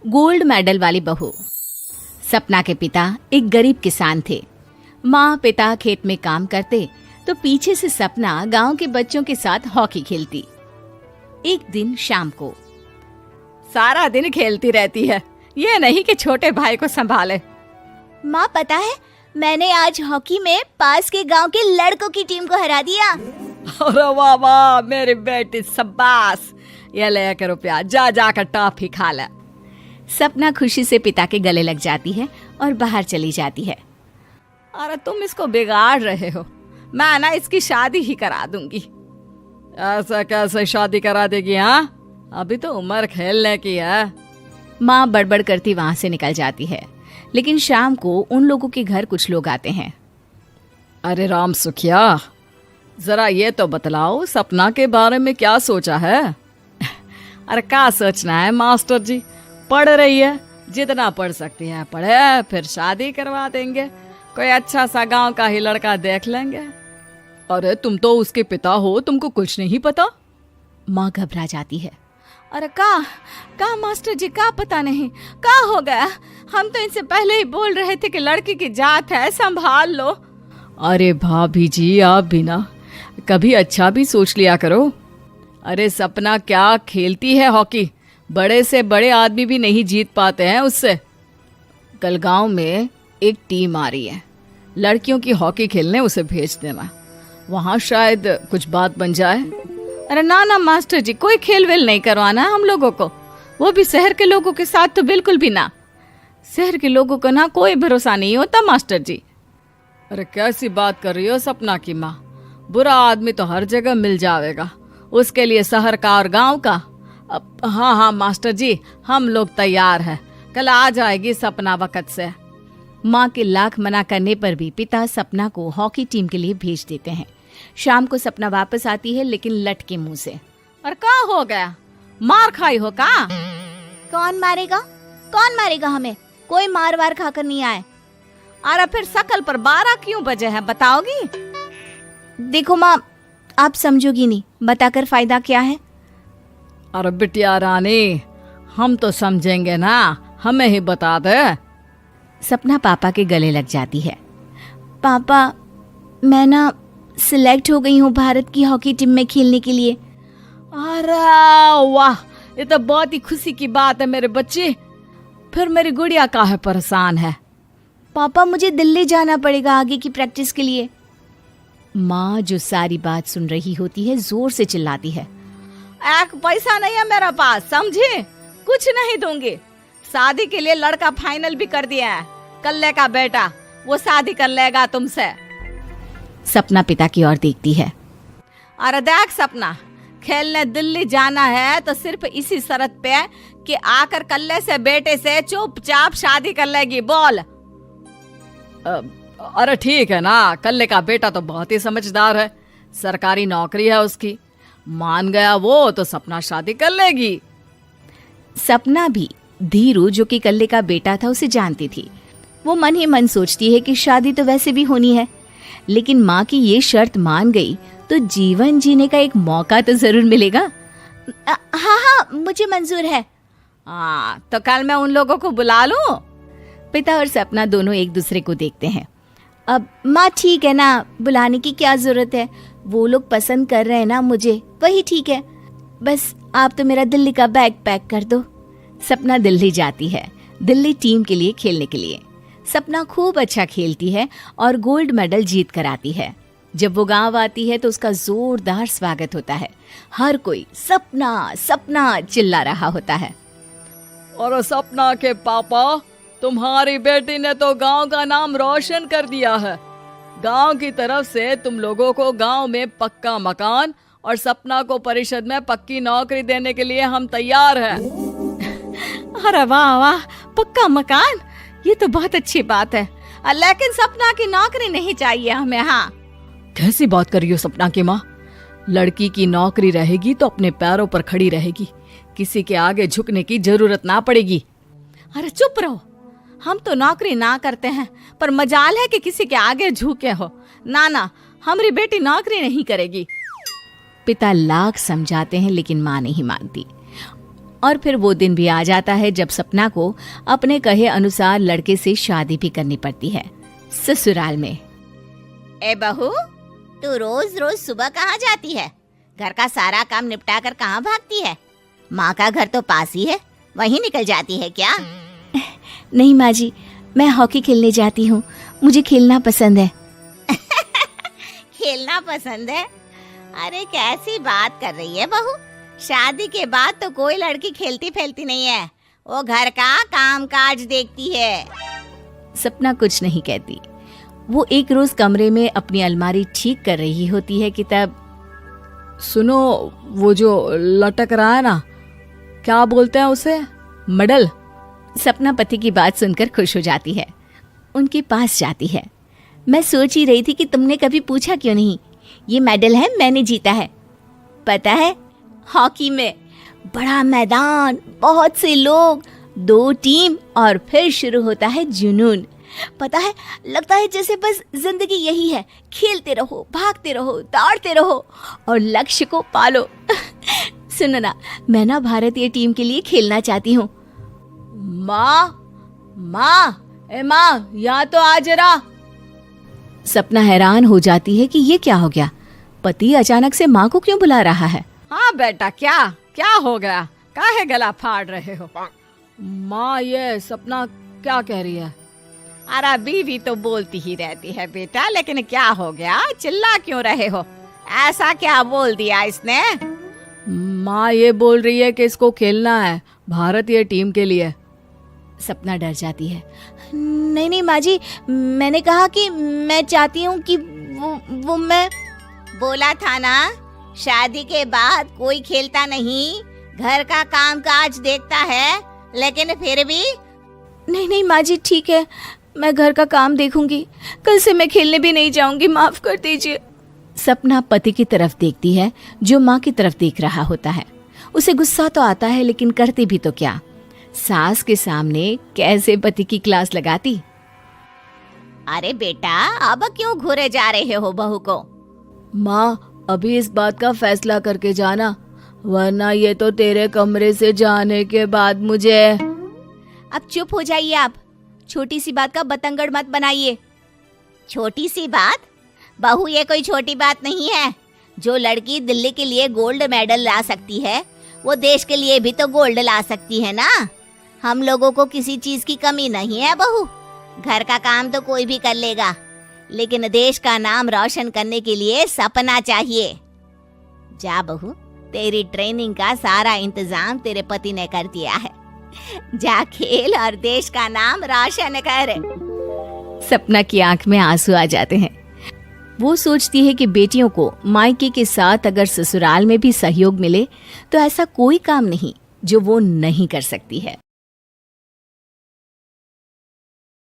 Gold medal वाली बहू। सपना के पिता एक गरीब किसान थे। माँ पिता खेत में काम करते तो पीछे से सपना गांव के बच्चों के साथ हॉकी खेलती। एक दिन शाम को, सारा दिन खेलती रहती है, ये नहीं कि छोटे भाई को संभाले। माँ पता है, मैंने आज हॉकी में पास के गांव के लड़कों की टीम को हरा दिया। अरे वाह वाह मेरी बेटी, शाबाश। ये ले के रुपया, जा जाकर टॉफी खा ले। सपना खुशी से पिता के गले लग जाती है और बाहर चली जाती है। अरे तुम इसको बिगाड़ रहे हो, मैं ना इसकी शादी ही करा दूंगी। ऐसा कैसे शादी करा देगी? हाँ, अभी तो उम्र खेलने की है। माँ बड़बड़ करती वहां से निकल जाती है। लेकिन शाम को उन लोगों के घर कुछ लोग आते हैं। अरे राम सुखिया, जरा ये तो बतलाओ, सपना के बारे में क्या सोचा है? अरे क्या सोचना है मास्टर जी, पढ़ रही है, जितना पढ़ सकती है पढ़े, फिर शादी करवा देंगे, कोई अच्छा सा गांव का ही लड़का देख लेंगे। अरे तुम तो उसके पिता हो, तुमको कुछ नहीं पता? माँ घबरा जाती है। अरे का मास्टर जी, का पता नहीं, का हो गया? हम तो इनसे पहले ही बोल रहे थे कि लड़की की जात है, संभाल लो। अरे भाभी जी, आप भी ना कभी अच्छा भी सोच लिया करो। अरे सपना क्या खेलती है हॉकी, बड़े से बड़े आदमी भी नहीं जीत पाते हैं उससे। कल गांव में एक टीम आ रही है, लड़कियों की हॉकी खेलने उसे भेज देना, वहां शायद कुछ बात बन जाए। अरे ना ना मास्टर जी, कोई खेल वेल नहीं करवाना हम लोगों को, वो भी शहर के लोगों के साथ तो बिल्कुल भी ना। शहर के लोगों को ना कोई भरोसा नहीं होता मास्टर जी। अरे कैसी बात कर रही हो सपना की माँ, बुरा आदमी तो हर जगह मिल जाएगा, उसके लिए शहर का और गांव का। हाँ हाँ मास्टर जी, हम लोग तैयार हैं, कल आ जाएगी सपना वक्त से। माँ के लाख मना करने पर भी पिता सपना को हॉकी टीम के लिए भेज देते हैं। शाम को सपना वापस आती है, लेकिन लट के मुंह से। और क्या हो गया, मार खाई हो का? कौन मारेगा हमें? कोई मार वार खाकर नहीं आए। अरे फिर शकल पर 12 क्यों बजे हैं, बताओगी? देखो माँ, आप समझोगी नहीं, बताकर फायदा क्या है? अरे बिटिया रानी, हम तो समझेंगे ना, हमें ही बता दे। सपना पापा के गले लग जाती है। पापा, मैं ना सिलेक्ट हो गई हूँ भारत की हॉकी टीम में खेलने के लिए। अरे वाह, ये तो बहुत ही खुशी की बात है मेरे बच्चे। फिर मेरी गुड़िया काहे परेशान है? पापा, मुझे दिल्ली जाना पड़ेगा आगे की प्रैक्टिस के लिए। माँ जो सारी बात सुन रही होती है, जोर से चिल्लाती है। एक पैसा नहीं है मेरे पास, समझे? कुछ नहीं दूंगी। शादी के लिए लड़का फाइनल भी कर दिया है, कल्ले का बेटा, वो शादी कर लेगा तुमसे। सपना पिता की ओर देखती है। अरे देख सपना, खेलने दिल्ली जाना है तो सिर्फ इसी शर्त पे कि आकर कल्ले से बेटे से चुपचाप शादी कर लेगी, बोल। अरे ठीक है ना, कल्ले का बेटा तो बहुत ही समझदार है, सरकारी नौकरी है उसकी, मान गया वो तो सपना शादी कर लेगी। सपना भी धीरू, जो कि कल्ले का बेटा था, उसे जानती थी। वो मन ही मन सोचती है कि शादी तो वैसे भी होनी है, लेकिन माँ की ये शर्त मान गई तो जीवन जीने का एक मौका तो जरूर मिलेगा। हाँ, मुझे मंजूर है। हाँ, तो कल मैं उन लोगों को बुला लूं? पिता और सपना दोनों एक दूसरे को देखते हैं। अब माँ ठीक है ना, बुलाने की क्या जरूरत है, वो लोग पसंद कर रहे हैं ना मुझे, वही ठीक है। बस आप तो मेरा दिल्ली का बैग पैक कर दो। सपना दिल्ली जाती है, दिल्ली टीम के लिए खेलने के लिए। सपना खूब अच्छा खेलती है और गोल्ड मेडल जीत कर आती है। जब वो गांव आती है तो उसका जोरदार स्वागत होता है। हर कोई सपना सपना चिल्ला रहा होता है। और सपना के पापा, तुम्हारी बेटी ने तो गांव का नाम रोशन कर दिया है। गांव की तरफ से तुम लोगों को गांव में पक्का मकान और सपना को परिषद में पक्की नौकरी देने के लिए हम तैयार हैं। अरे वाह वाह, पक्का मकान, ये तो बहुत अच्छी बात है, लेकिन सपना की नौकरी नहीं चाहिए हमें। हाँ, कैसी बात कर रही हो सपना की माँ? लड़की की नौकरी रहेगी तो अपने पैरों पर खड़ी रहेगी, किसी के आगे झुकने की जरूरत ना पड़ेगी। अरे चुप रहो, हम तो नौकरी ना करते हैं, पर मजाल है कि किसी के आगे झुके हो। ना ना, हमारी बेटी नौकरी नहीं करेगी। पिता लाख समझाते हैं लेकिन माँ नहीं मानती। और फिर वो दिन भी आ जाता है जब सपना को अपने कहे अनुसार लड़के से शादी भी करनी पड़ती है। ससुराल में। ए बहू, तू रोज रोज सुबह कहाँ जाती है? घर का सारा काम निपटा कर कहाँ भागती है? माँ का घर तो पास ही है, वहीं निकल जाती है क्या? नहीं माँ जी, मैं हॉकी खेलने जाती हूँ, मुझे खेलना पसंद है। खेलना पसंद है? अरे कैसी बात कर रही है बहू, शादी के बाद तो कोई लड़की खेलती फैलती नहीं है, वो घर का काम काज देखती है। सपना कुछ नहीं कहती। वो एक रोज कमरे में अपनी अलमारी ठीक कर रही होती है कि तब सुनो, वो जो लटक रहा है ना, क्या बोलते हैं उसे? मेडल। सपना पति की बात सुनकर खुश हो जाती है, उनके पास जाती है। मैं सोच ही रही थी कि तुमने कभी पूछा क्यों नहीं। ये मेडल है, मैंने जीता है, पता है, हॉकी में। बड़ा मैदान, बहुत से लोग, 2 टीम और फिर शुरू होता है जुनून। पता है, लगता है जैसे बस जिंदगी यही है, खेलते रहो, भागते रहो, दौड़ते रहो और लक्ष्य को पालो। सुनो ना, मैं ना भारतीय टीम के लिए खेलना चाहती हूँ। माँ, यहाँ तो आ जरा। सपना हैरान हो जाती है कि ये क्या हो गया, पति अचानक से माँ को क्यों बुला रहा है। हाँ बेटा, क्या हो गया? काहे गला फाड़ रहे हो? माँ, ये सपना क्या कह रही है? अरे बीवी तो बोलती ही रहती है बेटा, लेकिन क्या हो गया, चिल्ला क्यों रहे हो? ऐसा क्या बोल दिया इसने? माँ ये बोल रही है कि इसको खेलना है भारतीय टीम के लिए। सपना डर जाती है। नहीं माँ जी, मैंने कहा कि मैं चाहती हूँ कि वो मैं बोला था ना, शादी के बाद कोई खेलता नहीं, घर का काम काज देखता है, लेकिन फिर भी। नहीं माँ जी, ठीक है, मैं घर का काम देखूंगी, कल से मैं खेलने भी नहीं जाऊंगी, माफ कर दीजिए। सपना पति की तरफ देखती है जो माँ की तरफ देख रहा होता है। उसे गुस्सा तो आता है, लेकिन करती भी तो क्या, सास के सामने कैसे पति की क्लास लगाती। अरे बेटा, अब क्यों घूरे जा रहे हो बहू को? माँ, अभी इस बात का फैसला करके जाना, वरना ये तो तेरे कमरे से जाने के बाद मुझे। अब चुप हो जाइए आप, छोटी सी बात का बतंगड़ मत बनाइए। छोटी सी बात? बहू, ये कोई छोटी बात नहीं है। जो लड़की दिल्ली के लिए गोल्ड मेडल ला सकती है, वो देश के लिए भी तो गोल्ड ला सकती है ना। हम लोगों को किसी चीज की कमी नहीं है बहू, घर का काम तो कोई भी कर लेगा, लेकिन देश का नाम रोशन करने के लिए सपना चाहिए। जा बहू, तेरी ट्रेनिंग का सारा इंतजाम तेरे पति ने कर दिया है, जा खेल और देश का नाम रोशन कर। सपना की आंख में आंसू आ जाते हैं। वो सोचती है कि बेटियों को मायके के साथ अगर ससुराल में भी सहयोग मिले तो ऐसा कोई काम नहीं जो वो नहीं कर सकती है।